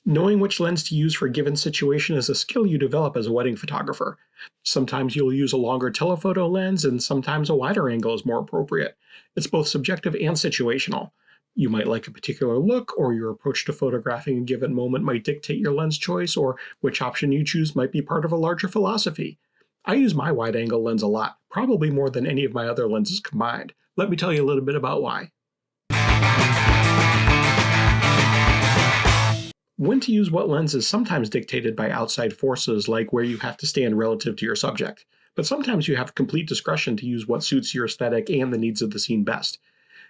Knowing which lens to use for a given situation is a skill you develop as a wedding photographer. Sometimes you'll use a longer telephoto lens, and sometimes a wider angle is more appropriate. It's both subjective and situational. You might like a particular look, or your approach to photographing a given moment might dictate your lens choice, or which option you choose might be part of a larger philosophy. I use my wide angle lens a lot, probably more than any of my other lenses combined. Let me tell you a little bit about why. When to use what lens is sometimes dictated by outside forces, like where you have to stand relative to your subject. But sometimes you have complete discretion to use what suits your aesthetic and the needs of the scene best.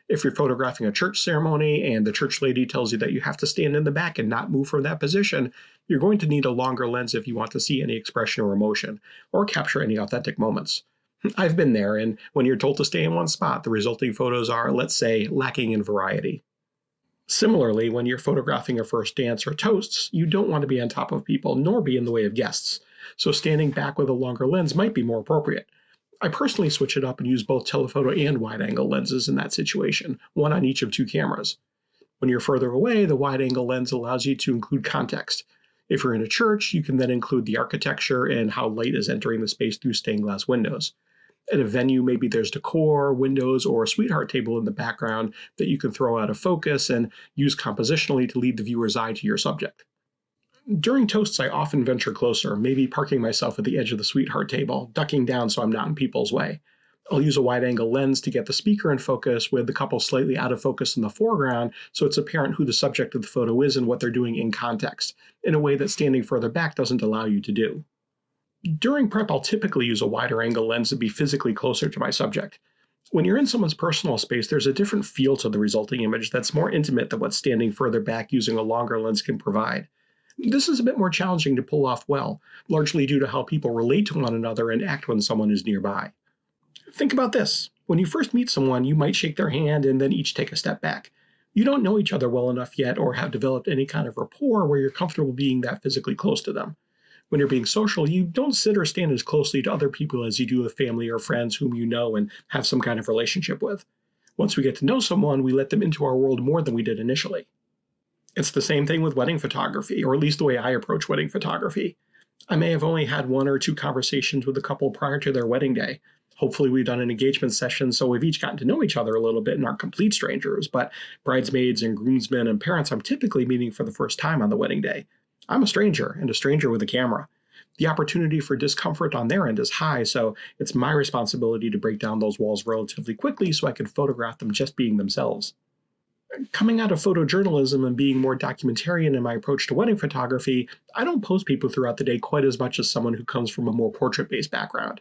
If you're photographing a church ceremony and the church lady tells you that you have to stand in the back and not move from that position, you're going to need a longer lens if you want to see any expression or emotion, or capture any authentic moments. I've been there, and when you're told to stay in one spot, the resulting photos are, let's say, lacking in variety. Similarly, when you're photographing a first dance or toasts, you don't want to be on top of people, nor be in the way of guests. So standing back with a longer lens might be more appropriate. I personally switch it up and use both telephoto and wide-angle lenses in that situation, one on each of two cameras. When you're further away, the wide-angle lens allows you to include context. If you're in a church, you can then include the architecture and how light is entering the space through stained glass windows. At a venue, maybe there's decor, windows, or a sweetheart table in the background that you can throw out of focus and use compositionally to lead the viewer's eye to your subject. During toasts, I often venture closer, maybe parking myself at the edge of the sweetheart table, ducking down so I'm not in people's way. I'll use a wide-angle lens to get the speaker in focus with the couple slightly out of focus in the foreground so it's apparent who the subject of the photo is and what they're doing in context, in a way that standing further back doesn't allow you to do. During prep, I'll typically use a wider angle lens to be physically closer to my subject. When you're in someone's personal space, there's a different feel to the resulting image that's more intimate than what standing further back using a longer lens can provide. This is a bit more challenging to pull off well, largely due to how people relate to one another and act when someone is nearby. Think about this. When you first meet someone, you might shake their hand and then each take a step back. You don't know each other well enough yet or have developed any kind of rapport where you're comfortable being that physically close to them. When you're being social, you don't sit or stand as closely to other people as you do with family or friends whom you know and have some kind of relationship with. Once we get to know someone, we let them into our world more than we did initially. It's the same thing with wedding photography, or at least the way I approach wedding photography. I may have only had one or two conversations with a couple prior to their wedding day. Hopefully we've done an engagement session, so we've each gotten to know each other a little bit and aren't complete strangers, but bridesmaids and groomsmen and parents I'm typically meeting for the first time on the wedding day. I'm a stranger, and a stranger with a camera. The opportunity for discomfort on their end is high, so it's my responsibility to break down those walls relatively quickly so I can photograph them just being themselves. Coming out of photojournalism and being more documentarian in my approach to wedding photography, I don't pose people throughout the day quite as much as someone who comes from a more portrait-based background.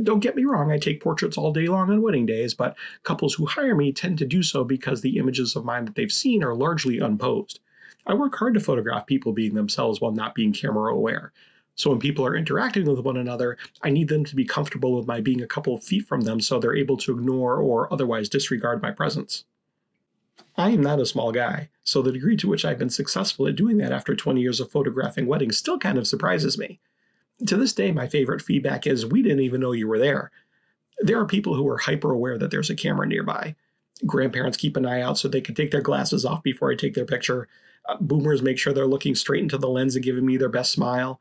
Don't get me wrong, I take portraits all day long on wedding days, but couples who hire me tend to do so because the images of mine that they've seen are largely unposed. I work hard to photograph people being themselves while not being camera aware. So when people are interacting with one another, I need them to be comfortable with my being a couple of feet from them so they're able to ignore or otherwise disregard my presence. I am not a small guy, so the degree to which I've been successful at doing that after 20 years of photographing weddings still kind of surprises me. To this day, my favorite feedback is, "We didn't even know you were there." There are people who are hyper aware that there's a camera nearby. Grandparents keep an eye out so they can take their glasses off before I take their picture. Boomers make sure they're looking straight into the lens and giving me their best smile.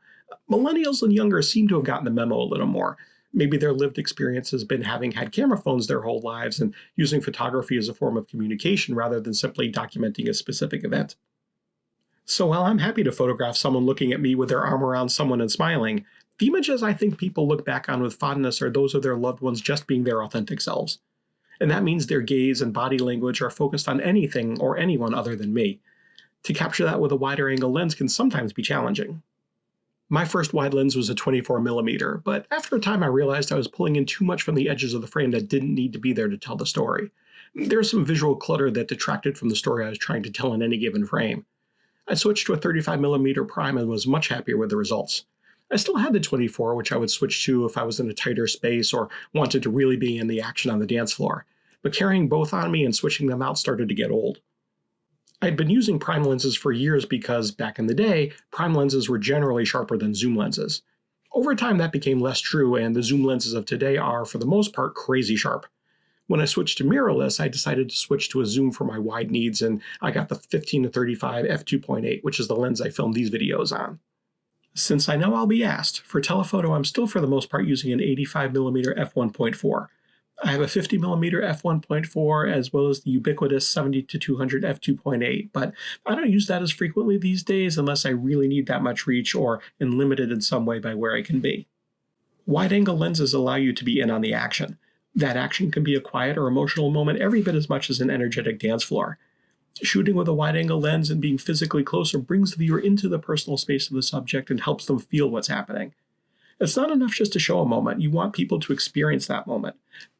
Millennials and younger seem to have gotten the memo a little more. Maybe their lived experience has been having had camera phones their whole lives and using photography as a form of communication rather than simply documenting a specific event. So while I'm happy to photograph someone looking at me with their arm around someone and smiling, the images I think people look back on with fondness are those of their loved ones just being their authentic selves. And that means their gaze and body language are focused on anything or anyone other than me. To capture that with a wider angle lens can sometimes be challenging. My first wide lens was a 24mm, but after a time I realized I was pulling in too much from the edges of the frame that didn't need to be there to tell the story. There's some visual clutter that detracted from the story I was trying to tell in any given frame. I switched to a 35mm prime and was much happier with the results. I still had the 24, which I would switch to if I was in a tighter space or wanted to really be in the action on the dance floor, but carrying both on me and switching them out started to get old. I'd been using prime lenses for years because, back in the day, prime lenses were generally sharper than zoom lenses. Over time that became less true, and the zoom lenses of today are, for the most part, crazy sharp. When I switched to mirrorless, I decided to switch to a zoom for my wide needs, and I got the 15-35 f2.8, which is the lens I filmed these videos on. Since I know I'll be asked, for telephoto I'm still for the most part using an 85mm f1.4. I have a 50mm f1.4 as well as the ubiquitous 70-200 f2.8, but I don't use that as frequently these days unless I really need that much reach or am limited in some way by where I can be. Wide-angle lenses allow you to be in on the action. That action can be a quiet or emotional moment every bit as much as an energetic dance floor. Shooting with a wide-angle lens and being physically closer brings the viewer into the personal space of the subject and helps them feel what's happening. It's not enough just to show a moment, you want people to experience that moment.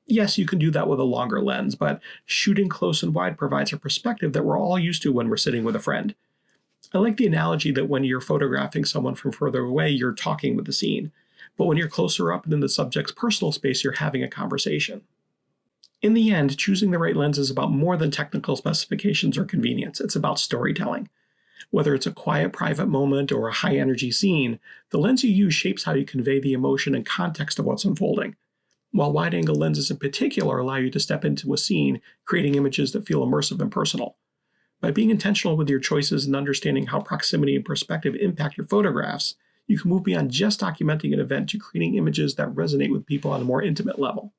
Yes, you can do that with a longer lens, but shooting close and wide provides a perspective that we're all used to when we're sitting with a friend. I like the analogy that when you're photographing someone from further away, you're talking with the scene. But when you're closer up and in the subject's personal space, you're having a conversation. In the end, choosing the right lens is about more than technical specifications or convenience. It's about storytelling. Whether it's a quiet, private moment or a high-energy scene, the lens you use shapes how you convey the emotion and context of what's unfolding. While wide-angle lenses in particular allow you to step into a scene, creating images that feel immersive and personal. By being intentional with your choices and understanding how proximity and perspective impact your photographs, you can move beyond just documenting an event to creating images that resonate with people on a more intimate level.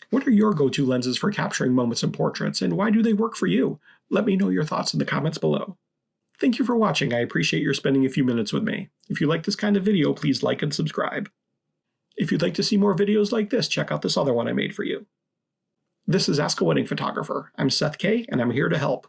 What are your go-to lenses for capturing moments in portraits, and why do they work for you? Let me know your thoughts in the comments below. Thank you for watching. I appreciate your spending a few minutes with me. If you like this kind of video, please like and subscribe. If you'd like to see more videos like this, check out this other one I made for you. This is Ask a Wedding Photographer. I'm Seth K, and I'm here to help.